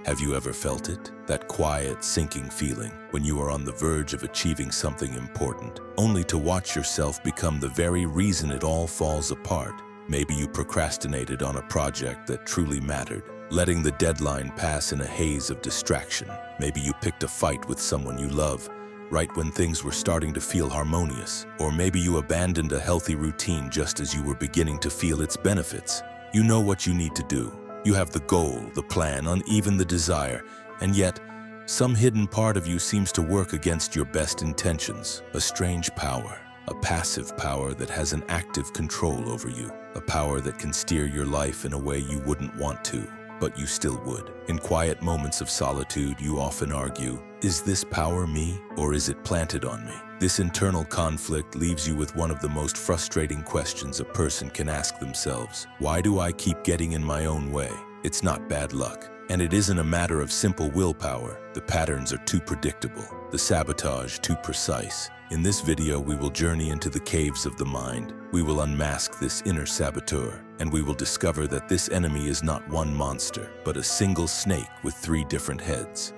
Have you ever felt it? That quiet, sinking feeling when you are on the verge of achieving something important, only to watch yourself become the very reason it all falls apart. Maybe you procrastinated on a project that truly mattered, letting the deadline pass in a haze of distraction. Maybe you picked a fight with someone you love, right when things were starting to feel harmonious. Or maybe you abandoned a healthy routine just as you were beginning to feel its benefits. You know what you need to do. You have the goal, the plan, and even the desire, and yet, some hidden part of you seems to work against your best intentions. A strange power, a passive power that has an active control over you, a power that can steer your life in a way you wouldn't want to, but you still would. In quiet moments of solitude, you often argue, is this power me, or is it planted on me? This internal conflict leaves you with one of the most frustrating questions a person can ask themselves. Why do I keep getting in my own way? It's not bad luck. And it isn't a matter of simple willpower. The patterns are too predictable, the sabotage too precise. In this video, we will journey into the caves of the mind. We will unmask this inner saboteur, and we will discover that this enemy is not one monster, but a single snake with 3 different heads.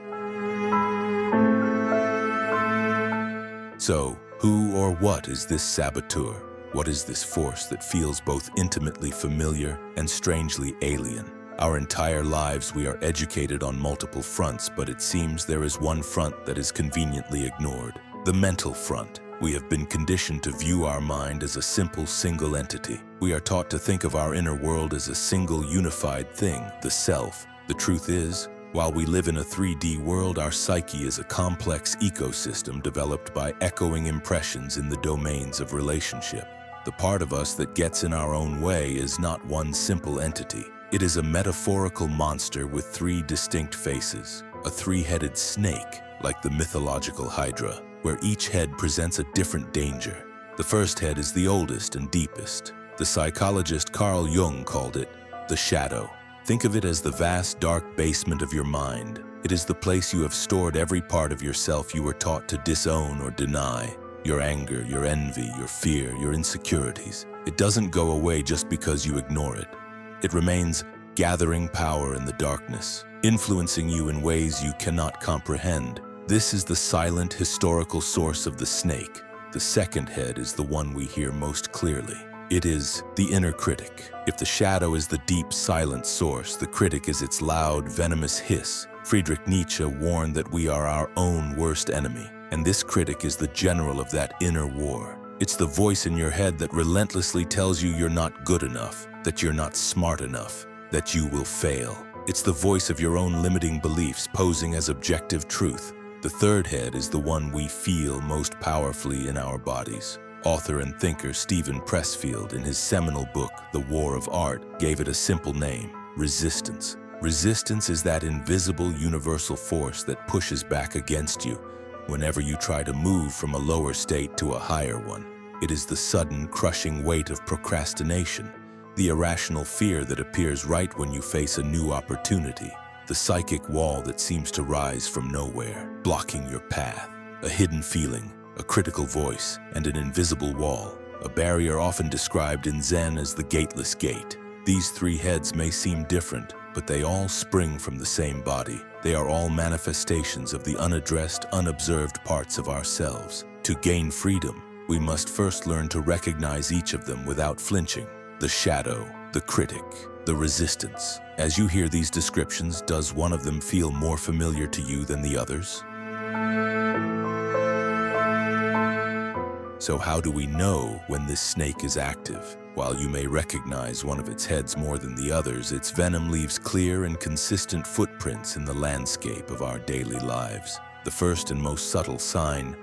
So, who or what is this saboteur? What is this force that feels both intimately familiar and strangely alien? Our entire lives we are educated on multiple fronts, but it seems there is one front that is conveniently ignored. The mental front. We have been conditioned to view our mind as a simple single entity. We are taught to think of our inner world as a single unified thing, the self. The truth is, while we live in a 3D world, our psyche is a complex ecosystem developed by echoing impressions in the domains of relationship. The part of us that gets in our own way is not one simple entity. It is a metaphorical monster with 3 distinct faces, a 3-headed snake, like the mythological Hydra, where each head presents a different danger. The first head is the oldest and deepest. The psychologist Carl Jung called it the shadow. Think of it as the vast, dark basement of your mind. It is the place you have stored every part of yourself you were taught to disown or deny. Your anger, your envy, your fear, your insecurities. It doesn't go away just because you ignore it. It remains gathering power in the darkness, influencing you in ways you cannot comprehend. This is the silent, historical source of the snake. The second head is the one we hear most clearly. It is the inner critic. If the shadow is the deep, silent source, the critic is its loud, venomous hiss. Friedrich Nietzsche warned that we are our own worst enemy, and this critic is the general of that inner war. It's the voice in your head that relentlessly tells you you're not good enough, that you're not smart enough, that you will fail. It's the voice of your own limiting beliefs posing as objective truth. The third head is the one we feel most powerfully in our bodies. Author and thinker Stephen Pressfield, in his seminal book, The War of Art, gave it a simple name: resistance. Resistance is that invisible universal force that pushes back against you whenever you try to move from a lower state to a higher one. It is the sudden, crushing weight of procrastination, the irrational fear that appears right when you face a new opportunity, the psychic wall that seems to rise from nowhere, blocking your path, a hidden feeling, a critical voice, and an invisible wall, a barrier often described in Zen as the gateless gate. These 3 heads may seem different, but they all spring from the same body. They are all manifestations of the unaddressed, unobserved parts of ourselves. To gain freedom, we must first learn to recognize each of them without flinching. The shadow, the critic, the resistance. As you hear these descriptions, does one of them feel more familiar to you than the others? So how do we know when this snake is active? While you may recognize one of its heads more than the others, its venom leaves clear and consistent footprints in the landscape of our daily lives. The first and most subtle sign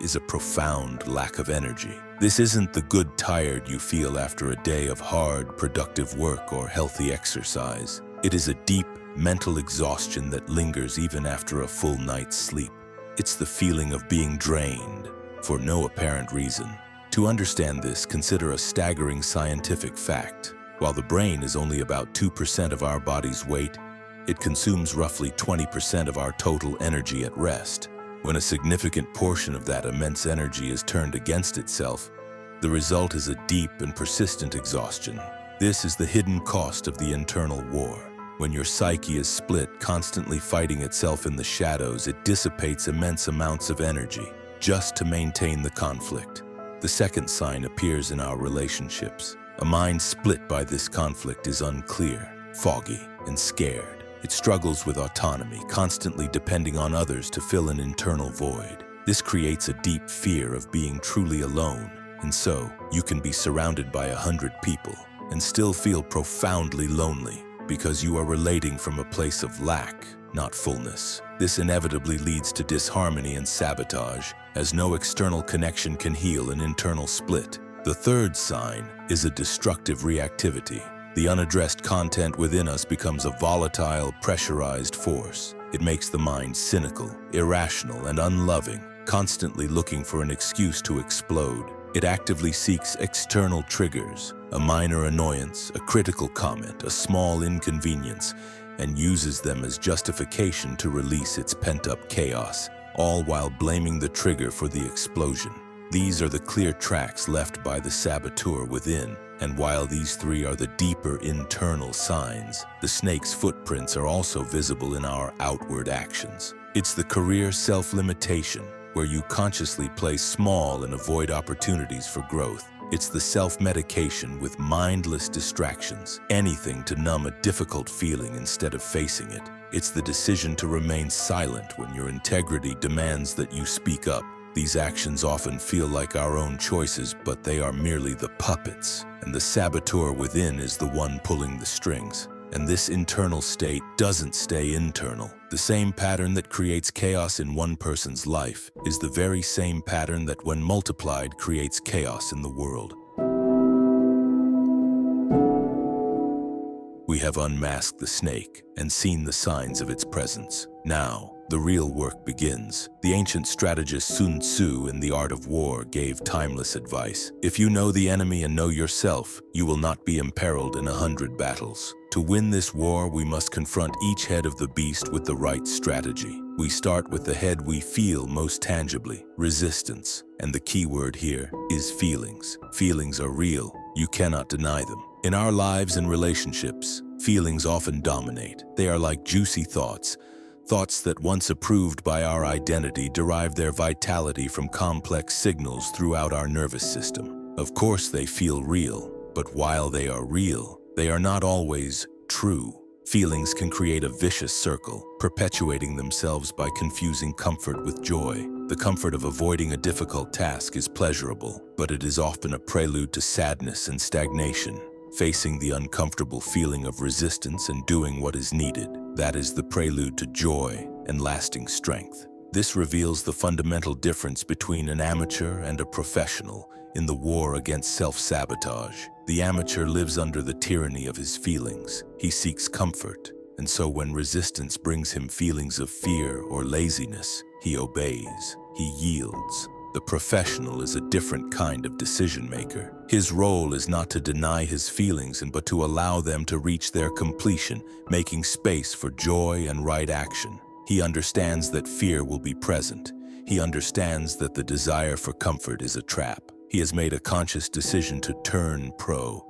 is a profound lack of energy. This isn't the good tired you feel after a day of hard, productive work or healthy exercise. It is a deep, mental exhaustion that lingers even after a full night's sleep. It's the feeling of being drained for no apparent reason. To understand this, consider a staggering scientific fact. While the brain is only about 2% of our body's weight, it consumes roughly 20% of our total energy at rest. When a significant portion of that immense energy is turned against itself, the result is a deep and persistent exhaustion. This is the hidden cost of the internal war. When your psyche is split, constantly fighting itself in the shadows, it dissipates immense amounts of energy just to maintain the conflict. The second sign appears in our relationships. A mind split by this conflict is unclear, foggy, and scared. It struggles with autonomy, constantly depending on others to fill an internal void. This creates a deep fear of being truly alone, and so you can be surrounded by 100 people and still feel profoundly lonely because you are relating from a place of lack, not fullness. This inevitably leads to disharmony and sabotage, as no external connection can heal an internal split. The third sign is a destructive reactivity. The unaddressed content within us becomes a volatile, pressurized force. It makes the mind cynical, irrational, and unloving, constantly looking for an excuse to explode. It actively seeks external triggers, a minor annoyance, a critical comment, a small inconvenience, and uses them as justification to release its pent-up chaos, all while blaming the trigger for the explosion. These are the clear tracks left by the saboteur within, and while these three are the deeper internal signs, the snake's footprints are also visible in our outward actions. It's the career self-limitation, where you consciously play small and avoid opportunities for growth. It's the self-medication with mindless distractions, anything to numb a difficult feeling instead of facing it. It's the decision to remain silent when your integrity demands that you speak up. These actions often feel like our own choices, but they are merely the puppets, and the saboteur within is the one pulling the strings. And this internal state doesn't stay internal. The same pattern that creates chaos in one person's life is the very same pattern that, when multiplied, creates chaos in the world. We have unmasked the snake and seen the signs of its presence. Now, the real work begins. The ancient strategist Sun Tzu in The Art of War gave timeless advice. If you know the enemy and know yourself, you will not be imperiled in 100 battles. To win this war, we must confront each head of the beast with the right strategy. We start with the head we feel most tangibly, resistance. And the key word here is feelings. Feelings are real. You cannot deny them. In our lives and relationships, feelings often dominate. They are like juicy thoughts. Thoughts that, once approved by our identity, derive their vitality from complex signals throughout our nervous system. Of course, they feel real, but while they are real, they are not always true. Feelings can create a vicious circle, perpetuating themselves by confusing comfort with joy. The comfort of avoiding a difficult task is pleasurable, but it is often a prelude to sadness and stagnation. Facing the uncomfortable feeling of resistance and doing what is needed, that is the prelude to joy and lasting strength. This reveals the fundamental difference between an amateur and a professional in the war against self-sabotage. The amateur lives under the tyranny of his feelings. He seeks comfort, and so when resistance brings him feelings of fear or laziness, he obeys, he yields. The professional is a different kind of decision maker. His role is not to deny his feelings but to allow them to reach their completion, making space for joy and right action. He understands that fear will be present. He understands that the desire for comfort is a trap. He has made a conscious decision to turn pro,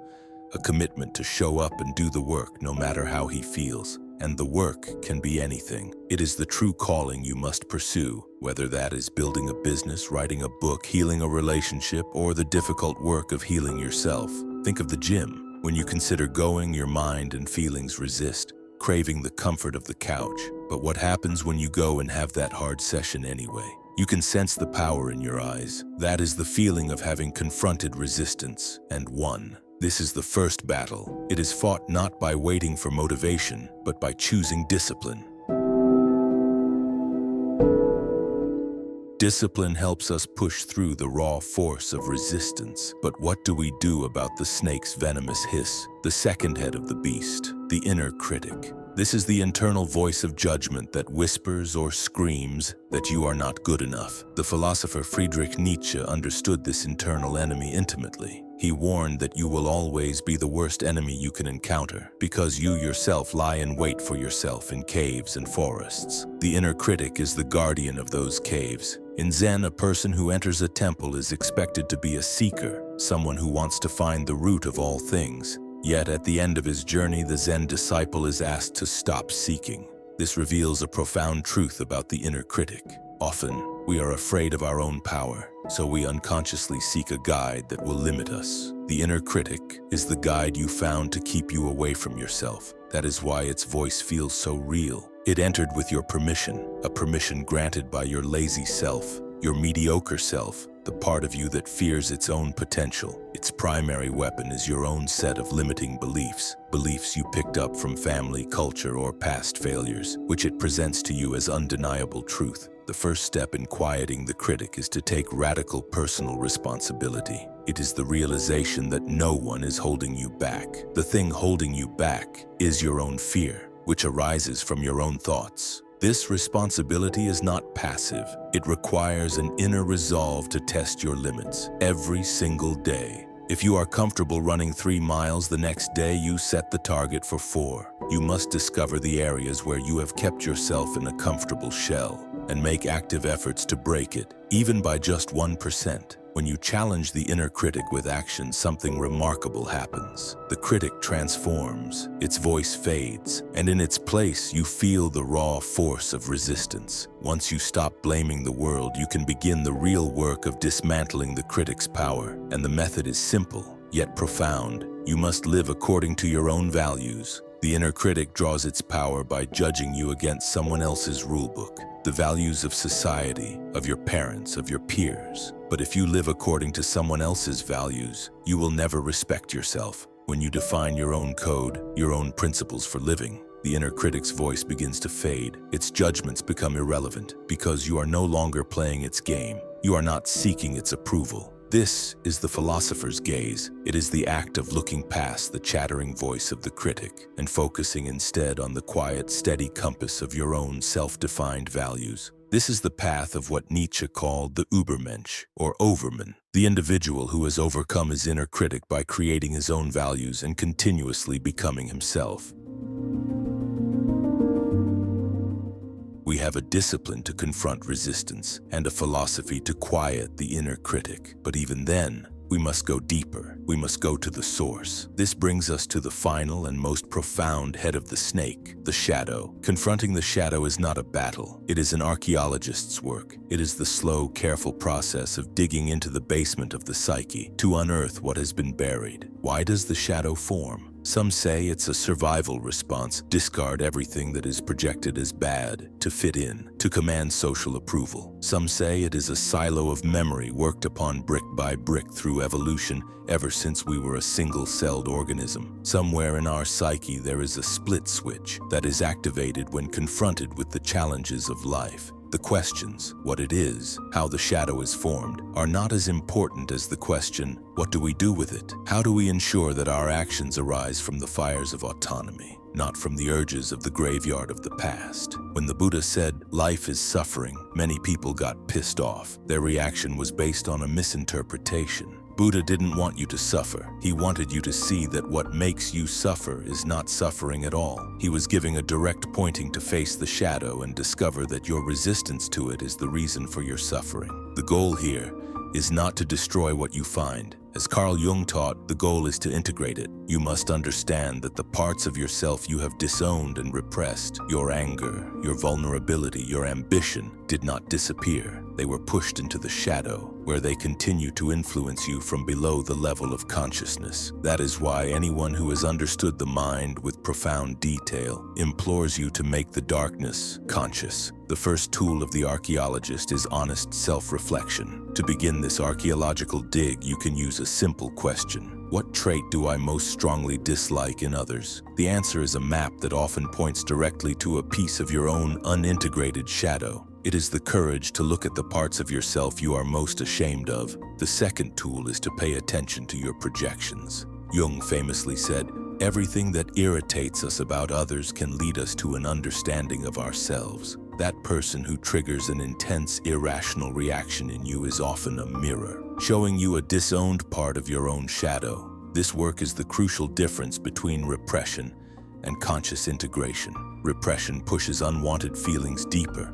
a commitment to show up and do the work no matter how he feels. And the work can be anything. It is the true calling you must pursue, whether that is building a business, writing a book, healing a relationship, or the difficult work of healing yourself. Think of the gym. When you consider going, your mind and feelings resist, craving the comfort of the couch. But what happens when you go and have that hard session anyway? You can sense the power in your eyes. That is the feeling of having confronted resistance and won. This is the first battle. It is fought not by waiting for motivation, but by choosing discipline. Discipline helps us push through the raw force of resistance. But what do we do about the snake's venomous hiss, the second head of the beast, the inner critic? This is the internal voice of judgment that whispers or screams that you are not good enough. The philosopher Friedrich Nietzsche understood this internal enemy intimately. He warned that you will always be the worst enemy you can encounter because you yourself lie in wait for yourself in caves and forests. The inner critic is the guardian of those caves. In Zen, a person who enters a temple is expected to be a seeker, someone who wants to find the root of all things. Yet at the end of his journey, the Zen disciple is asked to stop seeking. This reveals a profound truth about the inner critic. Often, we are afraid of our own power, so we unconsciously seek a guide that will limit us. The inner critic is the guide you found to keep you away from yourself. That is why its voice feels so real. It entered with your permission, a permission granted by your lazy self, your mediocre self, the part of you that fears its own potential. Its primary weapon is your own set of limiting beliefs, beliefs you picked up from family, culture, or past failures, which it presents to you as undeniable truth. The first step in quieting the critic is to take radical personal responsibility. It is the realization that no one is holding you back. The thing holding you back is your own fear, which arises from your own thoughts. This responsibility is not passive. It requires an inner resolve to test your limits every single day. If you are comfortable running 3 miles, the next day you set the target for 4. You must discover the areas where you have kept yourself in a comfortable shell and make active efforts to break it, even by just 1%. When you challenge the inner critic with action, something remarkable happens. The critic transforms, its voice fades, and in its place you feel the raw force of resistance. Once you stop blaming the world, you can begin the real work of dismantling the critic's power. And the method is simple, yet profound. You must live according to your own values. The inner critic draws its power by judging you against someone else's rulebook, the values of society, of your parents, of your peers. But if you live according to someone else's values, you will never respect yourself. When you define your own code, your own principles for living, the inner critic's voice begins to fade. Its judgments become irrelevant because you are no longer playing its game. You are not seeking its approval. This is the philosopher's gaze. It is the act of looking past the chattering voice of the critic and focusing instead on the quiet, steady compass of your own self-defined values. This is the path of what Nietzsche called the Übermensch, or Overman, the individual who has overcome his inner critic by creating his own values and continuously becoming himself. We have a discipline to confront resistance and a philosophy to quiet the inner critic. But even then, we must go deeper. We must go to the source. This brings us to the final and most profound head of the snake, the shadow. Confronting the shadow is not a battle. It is an archaeologist's work. It is the slow, careful process of digging into the basement of the psyche to unearth what has been buried. Why does the shadow form? Some say it's a survival response. Discard everything that is projected as bad to fit in, to command social approval. Some say it is a silo of memory worked upon brick by brick through evolution ever since we were a single-celled organism. Somewhere in our psyche there is a split switch that is activated when confronted with the challenges of life. The questions, what it is, how the shadow is formed, are not as important as the question, what do we do with it? How do we ensure that our actions arise from the fires of autonomy, not from the urges of the graveyard of the past? When the Buddha said, life is suffering, many people got pissed off. Their reaction was based on a misinterpretation. Buddha didn't want you to suffer. He wanted you to see that what makes you suffer is not suffering at all. He was giving a direct pointing to face the shadow and discover that your resistance to it is the reason for your suffering. The goal here is not to destroy what you find. As Carl Jung taught, the goal is to integrate it. You must understand that the parts of yourself you have disowned and repressed, your anger, your vulnerability, your ambition, did not disappear. They were pushed into the shadow, where they continue to influence you from below the level of consciousness. That is why anyone who has understood the mind with profound detail implores you to make the darkness conscious. The first tool of the archaeologist is honest self-reflection. To begin this archaeological dig, you can use a simple question. What trait do I most strongly dislike in others? The answer is a map that often points directly to a piece of your own unintegrated shadow. It is the courage to look at the parts of yourself you are most ashamed of. The second tool is to pay attention to your projections. Jung famously said, everything that irritates us about others can lead us to an understanding of ourselves. That person who triggers an intense, irrational reaction in you is often a mirror, showing you a disowned part of your own shadow. This work is the crucial difference between repression and conscious integration. Repression pushes unwanted feelings deeper,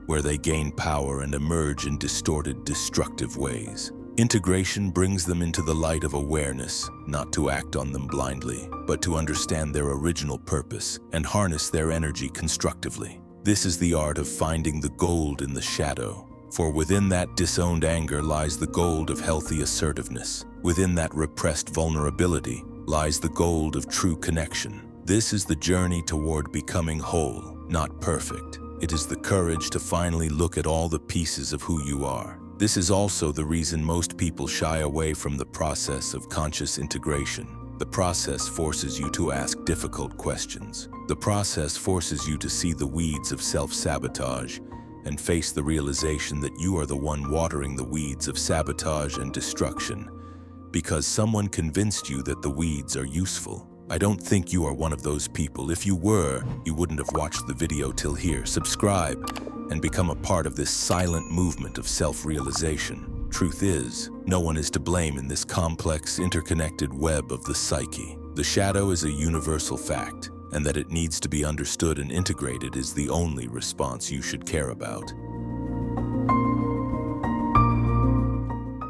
where they gain power and emerge in distorted, destructive ways. Integration brings them into the light of awareness, not to act on them blindly, but to understand their original purpose and harness their energy constructively. This is the art of finding the gold in the shadow. For within that disowned anger lies the gold of healthy assertiveness. Within that repressed vulnerability lies the gold of true connection. This is the journey toward becoming whole, not perfect. It is the courage to finally look at all the pieces of who you are. This is also the reason most people shy away from the process of conscious integration. The process forces you to ask difficult questions. The process forces you to see the weeds of self-sabotage and face the realization that you are the one watering the weeds of sabotage and destruction because someone convinced you that the weeds are useful. I don't think you are one of those people. If you were, you wouldn't have watched the video till here. Subscribe and become a part of this silent movement of self-realization. Truth is, no one is to blame in this complex, interconnected web of the psyche. The shadow is a universal fact, and that it needs to be understood and integrated is the only response you should care about.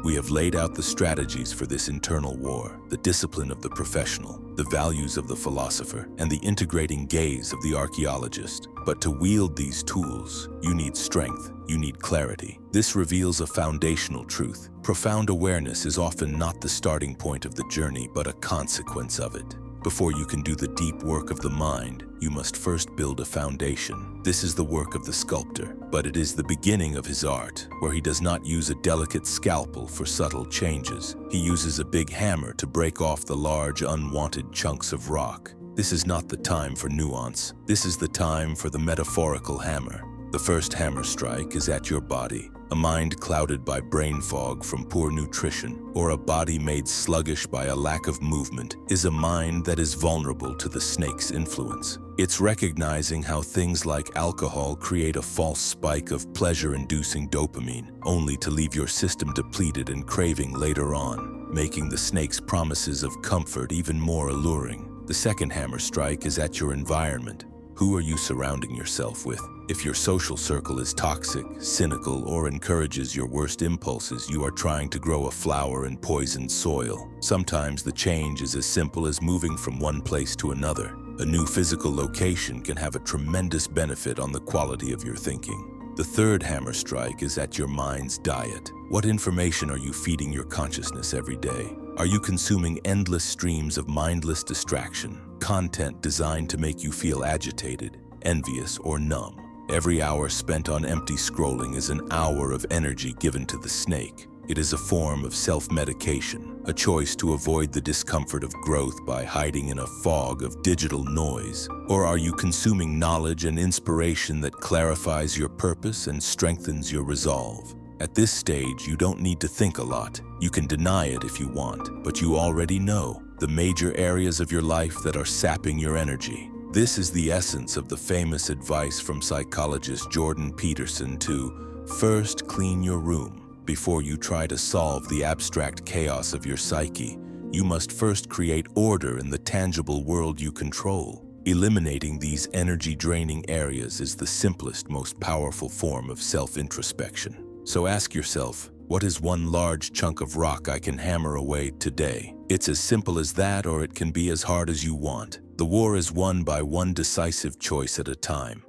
We have laid out the strategies for this internal war, the discipline of the professional, the values of the philosopher, and the integrating gaze of the archaeologist. But to wield these tools, you need strength, you need clarity. This reveals a foundational truth. Profound awareness is often not the starting point of the journey, but a consequence of it. Before you can do the deep work of the mind, you must first build a foundation. This is the work of the sculptor, but it is the beginning of his art, where he does not use a delicate scalpel for subtle changes. He uses a big hammer to break off the large, unwanted chunks of rock. This is not the time for nuance. This is the time for the metaphorical hammer. The first hammer strike is at your body. A mind clouded by brain fog from poor nutrition, or a body made sluggish by a lack of movement, is a mind that is vulnerable to the snake's influence. It's recognizing how things like alcohol create a false spike of pleasure-inducing dopamine, only to leave your system depleted and craving later on, making the snake's promises of comfort even more alluring. The second hammer strike is at your environment. Who are you surrounding yourself with? If your social circle is toxic, cynical, or encourages your worst impulses, you are trying to grow a flower in poisoned soil. Sometimes the change is as simple as moving from one place to another. A new physical location can have a tremendous benefit on the quality of your thinking. The third hammer strike is at your mind's diet. What information are you feeding your consciousness every day? Are you consuming endless streams of mindless distraction, content designed to make you feel agitated, envious, or numb? Every hour spent on empty scrolling is an hour of energy given to the snake. It is a form of self-medication, a choice to avoid the discomfort of growth by hiding in a fog of digital noise. Or are you consuming knowledge and inspiration that clarifies your purpose and strengthens your resolve? At this stage, you don't need to think a lot. You can deny it if you want, but you already know the major areas of your life that are sapping your energy. This is the essence of the famous advice from psychologist Jordan Peterson to first clean your room. Before you try to solve the abstract chaos of your psyche, you must first create order in the tangible world you control. Eliminating these energy-draining areas is the simplest, most powerful form of self-introspection. So ask yourself, what is one large chunk of rock I can hammer away today? It's as simple as that, or it can be as hard as you want. The war is won by one decisive choice at a time.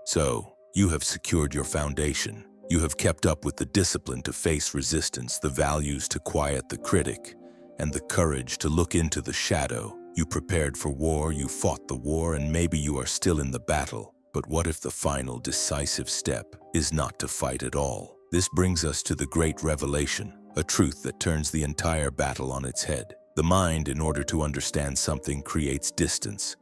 So, you have secured your foundation. You have kept up with the discipline to face resistance, the values to quiet the critic, and the courage to look into the shadow. You prepared for war, you fought the war, and maybe you are still in the battle. But what if the final decisive step is not to fight at all? This brings us to the great revelation, a truth that turns the entire battle on its head. The mind, in order to understand something, creates distance.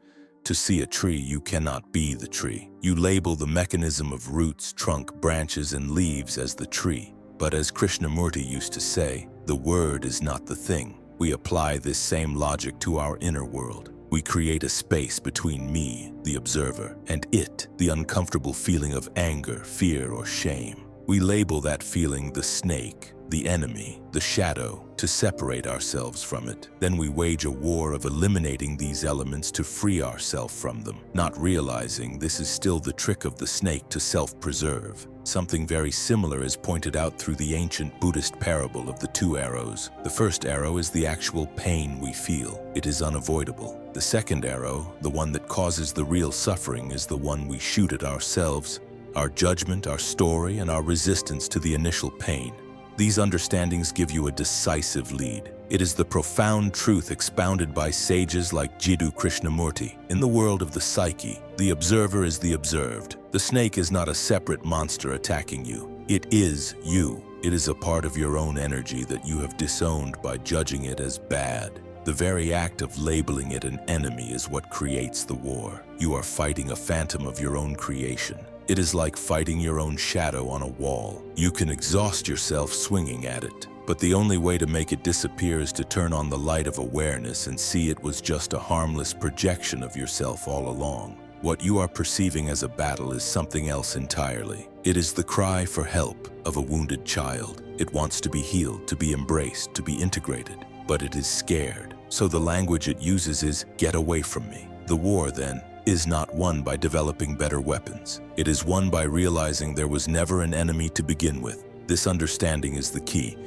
To see a tree, you cannot be the tree. You label the mechanism of roots, trunk, branches, and leaves as the tree. But as Krishnamurti used to say, the word is not the thing. We apply this same logic to our inner world. We create a space between me, the observer, and it, the uncomfortable feeling of anger, fear, or shame. We label that feeling the snake, the enemy, the shadow, to separate ourselves from it. Then we wage a war of eliminating these elements to free ourselves from them, not realizing this is still the trick of the snake to self-preserve. Something very similar is pointed out through the ancient Buddhist parable of the two arrows. The first arrow is the actual pain we feel. It is unavoidable. The second arrow, the one that causes the real suffering, is the one we shoot at ourselves, our judgment, our story, and our resistance to the initial pain. These understandings give you a decisive lead. It is the profound truth expounded by sages like Jiddu Krishnamurti. In the world of the psyche, the observer is the observed. The snake is not a separate monster attacking you. It is you. It is a part of your own energy that you have disowned by judging it as bad. The very act of labeling it an enemy is what creates the war. You are fighting a phantom of your own creation. It is like fighting your own shadow on a wall. You can exhaust yourself swinging at it, but the only way to make it disappear is to turn on the light of awareness and see it was just a harmless projection of yourself all along. What you are perceiving as a battle is something else entirely. It is the cry for help of a wounded child. It wants to be healed, to be embraced, to be integrated, but it is scared. So the language it uses is, "Get away from me." The war, then, is not won by developing better weapons. It is won by realizing there was never an enemy to begin with. This understanding is the key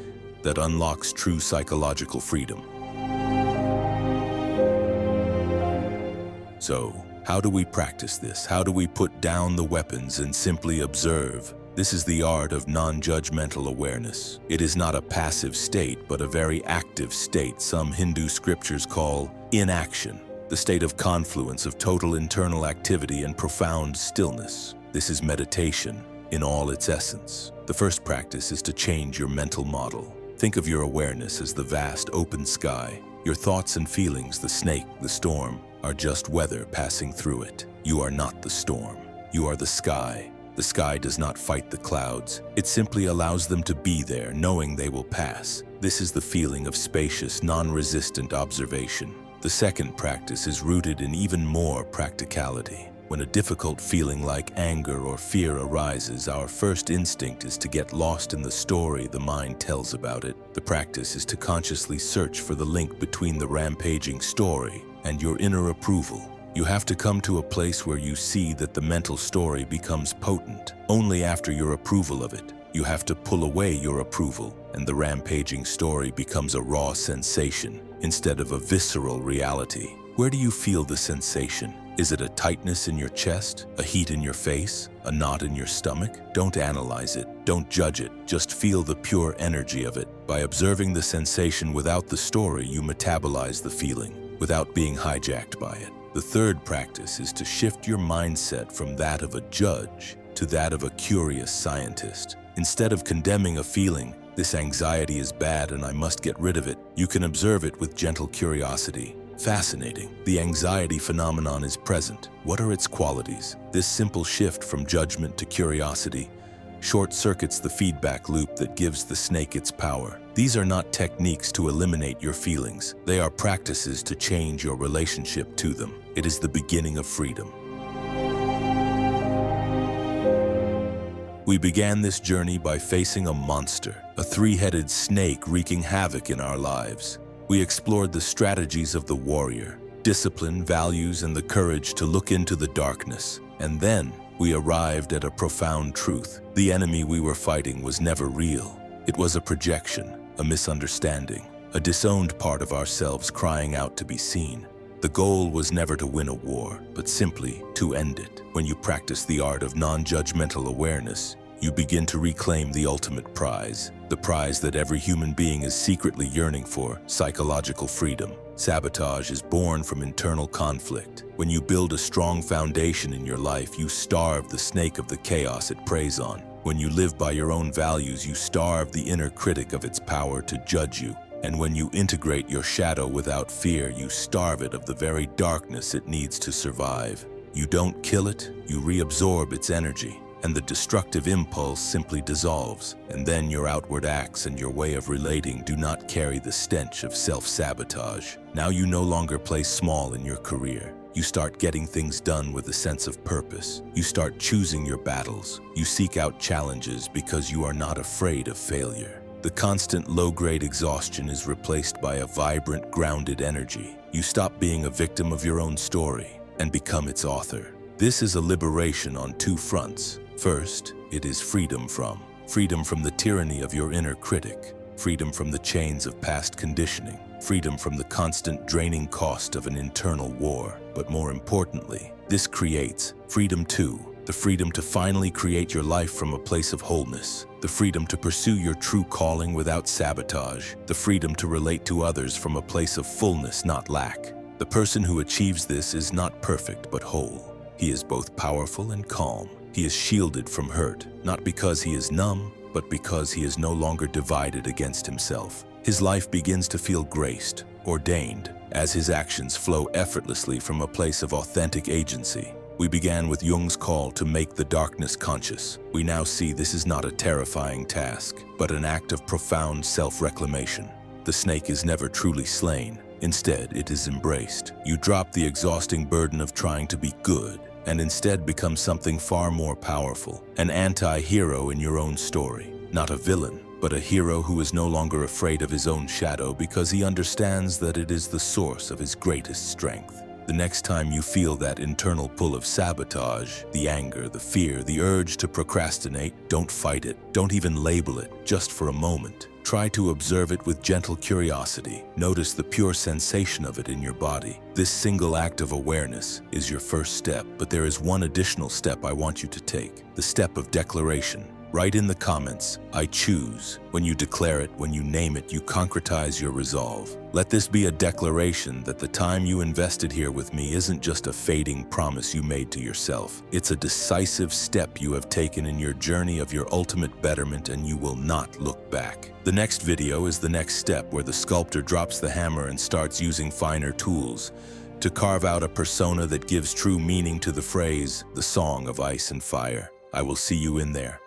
that unlocks true psychological freedom. So, how do we practice this? How do we put down the weapons and simply observe? This is the art of non-judgmental awareness. It is not a passive state, but a very active state some Hindu scriptures call inaction. The state of confluence of total internal activity and profound stillness. This is meditation in all its essence. The first practice is to change your mental model. Think of your awareness as the vast open sky. Your thoughts and feelings, the snake, the storm, are just weather passing through it. You are not the storm. You are the sky. The sky does not fight the clouds. It simply allows them to be there, knowing they will pass. This is the feeling of spacious, non-resistant observation. The second practice is rooted in even more practicality. When a difficult feeling like anger or fear arises, our first instinct is to get lost in the story the mind tells about it. The practice is to consciously search for the link between the rampaging story and your inner approval. You have to come to a place where you see that the mental story becomes potent only after your approval of it. You have to pull away your approval, and the rampaging story becomes a raw sensation instead of a visceral reality. Where do you feel the sensation? Is it a tightness in your chest, a heat in your face, a knot in your stomach? Don't analyze it, don't judge it, just feel the pure energy of it. By observing the sensation without the story, you metabolize the feeling without being hijacked by it. The third practice is to shift your mindset from that of a judge to that of a curious scientist. Instead of condemning a feeling, "This anxiety is bad and I must get rid of it," you can observe it with gentle curiosity. Fascinating. The anxiety phenomenon is present. What are its qualities? This simple shift from judgment to curiosity short-circuits the feedback loop that gives the snake its power. These are not techniques to eliminate your feelings. They are practices to change your relationship to them. It is the beginning of freedom. We began this journey by facing a monster, a three-headed snake wreaking havoc in our lives. We explored the strategies of the warrior, discipline, values, and the courage to look into the darkness. And then we arrived at a profound truth. The enemy we were fighting was never real. It was a projection, a misunderstanding, a disowned part of ourselves crying out to be seen. The goal was never to win a war, but simply to end it. When you practice the art of non-judgmental awareness, you begin to reclaim the ultimate prize, the prize that every human being is secretly yearning for: psychological freedom. Sabotage is born from internal conflict. When you build a strong foundation in your life, you starve the snake of the chaos it preys on. When you live by your own values, you starve the inner critic of its power to judge you. And when you integrate your shadow without fear, you starve it of the very darkness it needs to survive. You don't kill it, you reabsorb its energy, and the destructive impulse simply dissolves. And then your outward acts and your way of relating do not carry the stench of self-sabotage. Now you no longer play small in your career. You start getting things done with a sense of purpose. You start choosing your battles. You seek out challenges because you are not afraid of failure. The constant low-grade exhaustion is replaced by a vibrant, grounded energy. You stop being a victim of your own story and become its author. This is a liberation on two fronts. First, it is freedom from the tyranny of your inner critic, freedom from the chains of past conditioning, freedom from the constant draining cost of an internal war. But more importantly, this creates freedom too. The freedom to finally create your life from a place of wholeness, the freedom to pursue your true calling without sabotage, the freedom to relate to others from a place of fullness, not lack. The person who achieves this is not perfect but whole. He is both powerful and calm. He is shielded from hurt, not because he is numb, but because he is no longer divided against himself. His life begins to feel graced, ordained, as his actions flow effortlessly from a place of authentic agency. We began with Jung's call to make the darkness conscious. We now see this is not a terrifying task, but an act of profound self-reclamation. The snake is never truly slain. Instead, it is embraced. You drop the exhausting burden of trying to be good, and instead become something far more powerful, an anti-hero in your own story. Not a villain, but a hero who is no longer afraid of his own shadow because he understands that it is the source of his greatest strength. The next time you feel that internal pull of sabotage, the anger, the fear, the urge to procrastinate, don't fight it. Don't even label it, just for a moment. Try to observe it with gentle curiosity. Notice the pure sensation of it in your body. This single act of awareness is your first step, but there is one additional step I want you to take, the step of declaration. Write in the comments, "I choose." When you declare it, when you name it, you concretize your resolve. Let this be a declaration that the time you invested here with me isn't just a fading promise you made to yourself. It's a decisive step you have taken in your journey of your ultimate betterment, and you will not look back. The next video is the next step, where the sculptor drops the hammer and starts using finer tools to carve out a persona that gives true meaning to the phrase, "the song of ice and fire." I will see you in there.